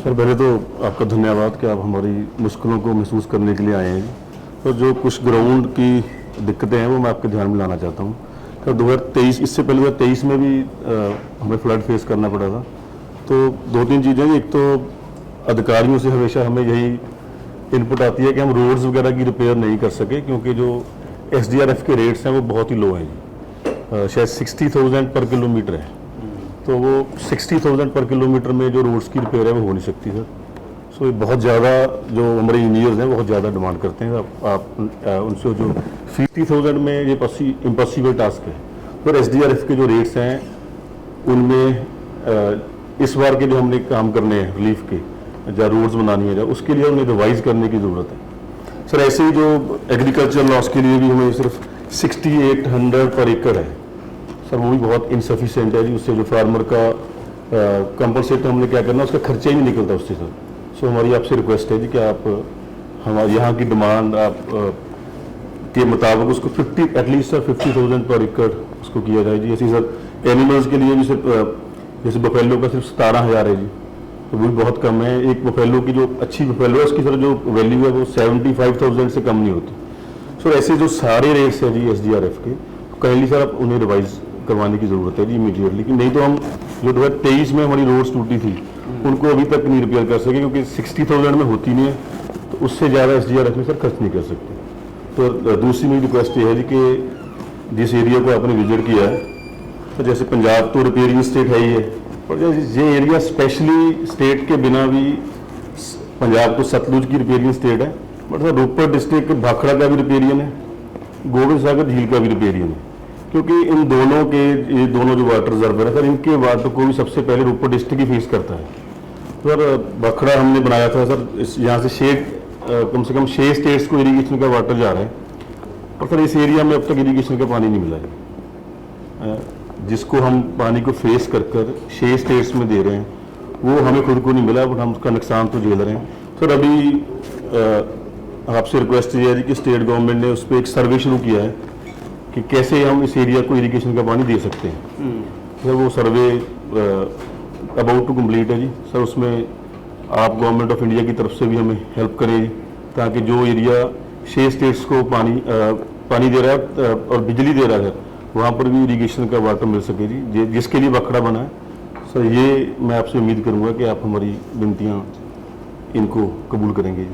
Sir पहले तो आपका धन्यवाद कि आप हमारी मुश्किलों को महसूस करने के लिए आए हैं। तो जो कुछ ग्राउंड की दिक्कतें हैं वो मैं आपके ध्यान में लाना चाहता हूँ। तो 2023 इससे पहले 2023 में भी हमें फ्लड फेस करना पड़ा था। तो दो तीन चीज़ें, एक तो अधिकारियों से हमेशा हमें यही इनपुट आती है कि हम रोड्स वगैरह की रिपेयर नहीं कर सके क्योंकि जो SDRF के रेट्स हैं वो बहुत ही लो हैं जी। शायद 60,000 पर किलोमीटर है। तो वो 60,000 पर किलोमीटर में जो रोड्स की रिपेयर है वो हो नहीं सकती सर। सो बहुत ज़्यादा जो हमारे इंजीनियर्स हैं बहुत ज़्यादा डिमांड करते हैं। आप उनसे जो 50,000 में ये इम्पॉसिबल टास्क है। और SDRF के जो रेट्स हैं उनमें इस बार के जो हमने काम करने हैं रिलीफ के, जहाँ रोड्स बनानी है, उसके लिए हमें रिवाइज करने की ज़रूरत है सर। ऐसे ही जो एग्रीकल्चर लॉस के लिए भी हमें सिर्फ 6800 पर एकड़ है सर, वो भी बहुत इनसफिशिएंट है जी। उससे जो फार्मर का कंपनसेट हमने क्या करना, उसका खर्चा ही नहीं निकलता उससे सर। सो हमारी आपसे रिक्वेस्ट है जी कि आप हमारे यहाँ की डिमांड आप के मुताबिक उसको 50 एटलीस्ट सर 50,000 पर एकड़ उसको किया जाए जी। ऐसी सर एनिमल्स के लिए भी सिर्फ जैसे बफेलो का सिर्फ 17,000 है जी, तो वो भी बहुत कम है। एक बफेलो की जो अच्छी बफेलो है उसकी सर जो वैल्यू है वो 75,000 से कम नहीं होती। सो ऐसे जो सारे रेट्स हैं जी SDRF के, कहीं सर आप उन्हें रिवाइज करवाने की ज़रूरत है जी इमीडिएटली। नहीं तो हम जो 2023 में हमारी रोड्स टूटी थी उनको अभी तक नहीं रिपेयर कर सके क्योंकि 60,000 में होती नहीं है, तो उससे ज़्यादा SDRF में सर खर्च नहीं कर सकते। तो दूसरी मेरी रिक्वेस्ट ये है जी कि जिस एरिया को आपने विजिट किया है, तो जैसे पंजाब तो रिपेयरिंग स्टेट है ही है, और ये एरिया स्पेशली स्टेट के बिना भी, पंजाब तो सतलुज की रिपेयरिंग स्टेट है, but sir Ropar district Bhakra का भी रिपेयरियन है, गोविंद सागर झील का भी रिपेयरियन है। क्योंकि इन दोनों के, ये दोनों जो वाटर रिजर्वर है सर, इनके वाटर को भी सबसे पहले रोपड़ डिस्ट्रिक्ट ही फेस करता है। सर भाखड़ा हमने बनाया था सर, यहाँ से कम से कम 6 स्टेट्स को इरीगेशन का वाटर जा रहा है, और सर इस एरिया में अब तक इरीगेशन का पानी नहीं मिला है। जिसको हम पानी को फेस कर 6 स्टेट्स में दे रहे हैं वो हमें खुद को नहीं मिला, बट हम उसका नुकसान तो झेल रहे हैं सर। अभी आपसे रिक्वेस्ट ये है कि स्टेट गवर्नमेंट ने उस पर एक सर्वे शुरू किया है कि कैसे हम इस एरिया को इरिगेशन का पानी दे सकते हैं सर। वो सर्वे अबाउट टू कंप्लीट है जी सर। उसमें आप गवर्नमेंट ऑफ इंडिया की तरफ से भी हमें हेल्प करें ताकि जो एरिया 6 स्टेट्स को पानी दे रहा है और बिजली दे रहा है वहाँ पर भी इरिगेशन का वाटर मिल सके जी, जिसके लिए भाखड़ा बना है सर। ये मैं आपसे उम्मीद करूँगा कि आप हमारी विनतियाँ इनको कबूल करेंगे जी।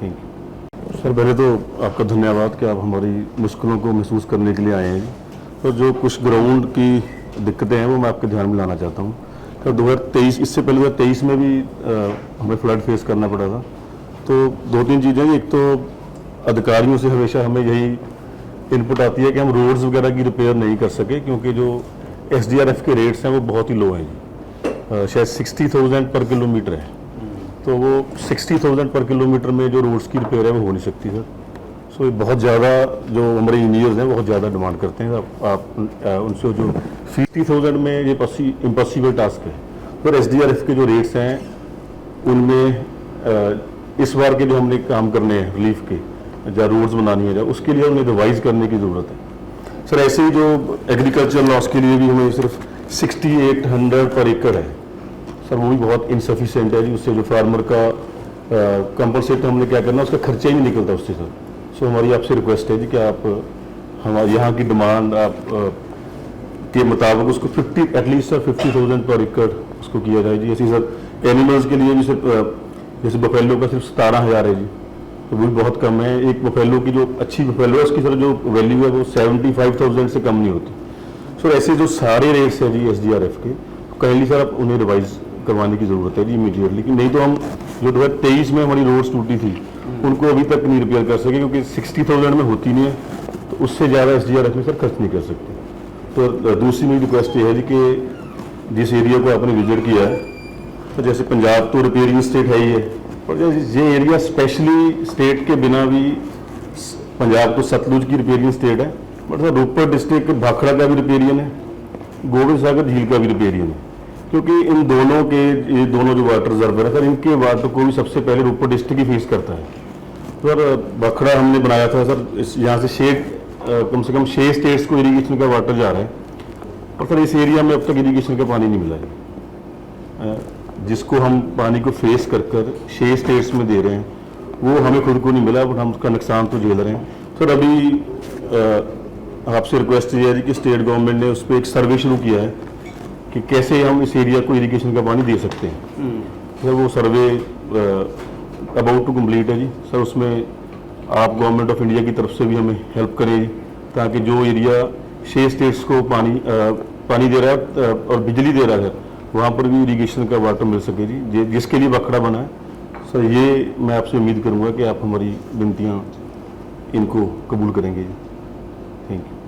Thank you sir. पहले तो आपका धन्यवाद कि आप हमारी मुश्किलों को महसूस करने के लिए आए हैं जी। तो जो कुछ ग्राउंड की दिक्कतें हैं वो मैं आपके ध्यान में लाना चाहता हूँ। तो 2023 इससे पहले 2023 में भी हमें फ्लड फेस करना पड़ा था। तो दो तीन चीज़ें, एक तो अधिकारियों से हमेशा हमें यही इनपुट आती है कि हम रोड्स वगैरह की रिपेयर नहीं कर सके क्योंकि जो SDRF के रेट्स हैं वो बहुत ही लो हैं जी। शायद 60,000 पर किलोमीटर है। तो वो 60,000 पर किलोमीटर में जो रोड्स की रिपेयर है वो हो नहीं सकती सर। सो बहुत ज़्यादा जो हमारे इंजीनियर्स हैं बहुत ज़्यादा डिमांड करते हैं। आप उनसे जो 50,000 में ये इम्पॉसिबल टास्क है। और SDRF के जो रेट्स हैं उनमें इस बार के जो हमने काम करने हैं रिलीफ के, जहाँ रोड्स बनानी है, उसके लिए हमें रिवाइज करने की ज़रूरत है सर। ऐसे ही जो एग्रीकल्चर लॉस के लिए भी हमें सिर्फ 6800 पर एकड़ है सर, वो भी बहुत इनसफिशिएंट है जी। उससे जो फार्मर का कंपनसेट हमने क्या करना, उसका खर्चा ही नहीं निकलता उससे सर। सो हमारी आपसे रिक्वेस्ट है जी कि आप हमारे यहाँ की डिमांड के मुताबिक उसको 50 एटलीस्ट सर 50,000 पर एकड़ उसको किया जाए जी। ऐसी सर एनिमल्स के लिए भी सिर्फ जैसे बफेलो का सिर्फ 17,000 है जी, तो वो भी बहुत कम है। एक बफेलो की जो अच्छी बफेलो है उसकी सर जो वैल्यू है वो 75,000 से कम नहीं होती। सो ऐसे जो सारे रेट्स हैं जी SDRF के, कहीं सर आप उन्हें रिवाइज करवाने की ज़रूरत है जी इमीडिएटली। नहीं तो हम जो 2023 में हमारी रोड्स टूटी थी उनको अभी तक नहीं रिपेयर कर सके क्योंकि 60,000 में होती नहीं है, तो उससे ज़्यादा SDRF में सर खर्च नहीं कर सकते। तो दूसरी मेरी रिक्वेस्ट ये है जी कि जिस एरिया को आपने विजिट किया है, तो जैसे पंजाब तो रिपेयरिंग स्टेट है ही है, और ये एरिया स्पेशली स्टेट के बिना भी, पंजाब तो सतलुज की रिपेयरिंग स्टेट है, but sir Ropar district Bhakra का भी रिपेयरियन है, गोविंद सागर झील का भी रिपेयरियन है। क्योंकि इन दोनों के, ये दोनों जो वाटर रिजर्वर है सर, इनके वाटर को भी सबसे पहले रोपड़ डिस्ट्रिक्ट ही फेस करता है। सर भाखड़ा हमने बनाया था सर, यहाँ से कम से कम 6 स्टेट्स को इरीगेशन का वाटर जा रहा है, और सर इस एरिया में अब तक इरीगेशन का पानी नहीं मिला है। जिसको हम पानी को फेस कर कर 6 स्टेट्स में दे रहे हैं, वो हमें खुद को नहीं मिला, बट हम उसका नुकसान तो झेल रहे हैं। सर अभी आपसे रिक्वेस्ट ये है कि स्टेट गवर्नमेंट ने उस पर एक सर्वे शुरू किया है कि कैसे हम इस एरिया को इरिगेशन का पानी दे सकते हैं। सर वो सर्वे अबाउट टू कंप्लीट है जी। सर उसमें आप गवर्नमेंट ऑफ इंडिया की तरफ से भी हमें हेल्प करें जी, ताकि जो एरिया 6 स्टेट्स को पानी दे रहा है और बिजली दे रहा है, वहाँ पर भी इरिगेशन का वाटर मिल सके जी, जिसके लिए बखड़ा बना है। सर ये मैं आपसे उम्मीद करूँगा कि आप हमारी विनतियाँ इनको कबूल करेंगे जी। Thank you.